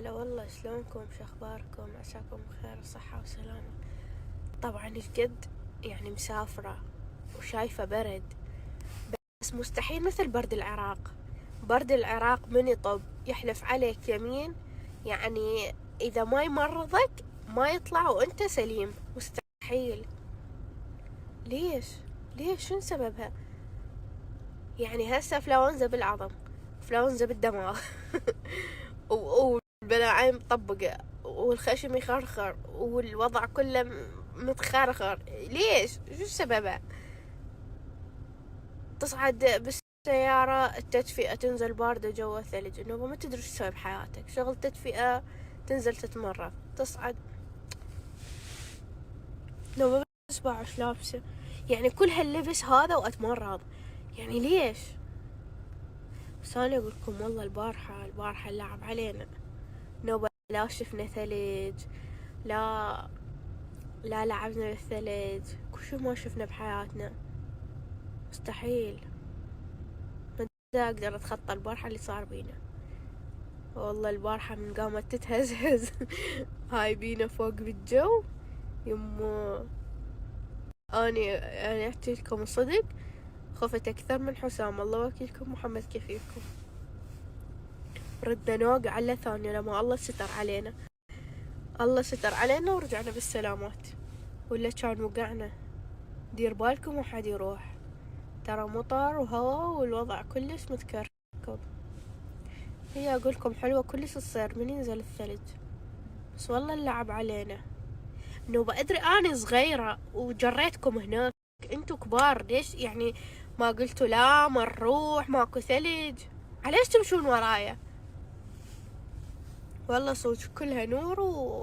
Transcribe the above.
هلا والله، شلونكم؟ شخباركم؟ عساكم بخير وصحة وسلامة. طبعا ايش قد يعني مسافرة وشايفة برد، بس مستحيل مثل برد العراق. برد العراق من يطب يحلف عليك يمين، يعني اذا ما يمرضك ما يطلع وانت سليم، مستحيل. ليش؟ شنو سببها؟ يعني هسه انفلونزا بالعظم، انفلونزا بالدماغ والبلاعين مطبقة والخشم يخرخر والوضع كله متخرخر. ليش؟ شو سببه؟ تصعد بالسيارة التدفئة تنزل باردة جوا الثلج، انه ما تدري شو تسوي بحياتك، شغل تدفئة تنزل تتمرض، تصعد لو ما بسبع وش لابسة، يعني كل هاللبس هذا واتمرض، يعني ليش؟ بس انا اقول لكم والله البارحة لعب علينا نوبة، لا شفنا ثلج، لا لعبنا بالثلج، كل شي ما شفنا بحياتنا، مستحيل. ما اقدر اتخطى البارحة اللي صار بينا. والله البارحة من قامت تتهزهز هاي بينا فوق بالجو، يمو اني احكي لكم الصدق، خفت اكثر من حسام، الله وكيلكم محمد كفيكم. ردنا نوقع على ثانية لما الله ستر علينا، الله ستر علينا ورجعنا بالسلامات، ولا كان وقعنا. دير بالكم وحد يروح، ترى مطر وهواء والوضع كلش متكركب. هي اقولكم حلوة كلش تصير من ينزل الثلج، بس والله اللعب علينا. انه ادري اني صغيرة وجريتكم هناك، انتو كبار، ليش يعني ما قلتوا لا ما نروح ماكو ثلج؟ عليش تمشون ورايا؟ والله صوت كلها نور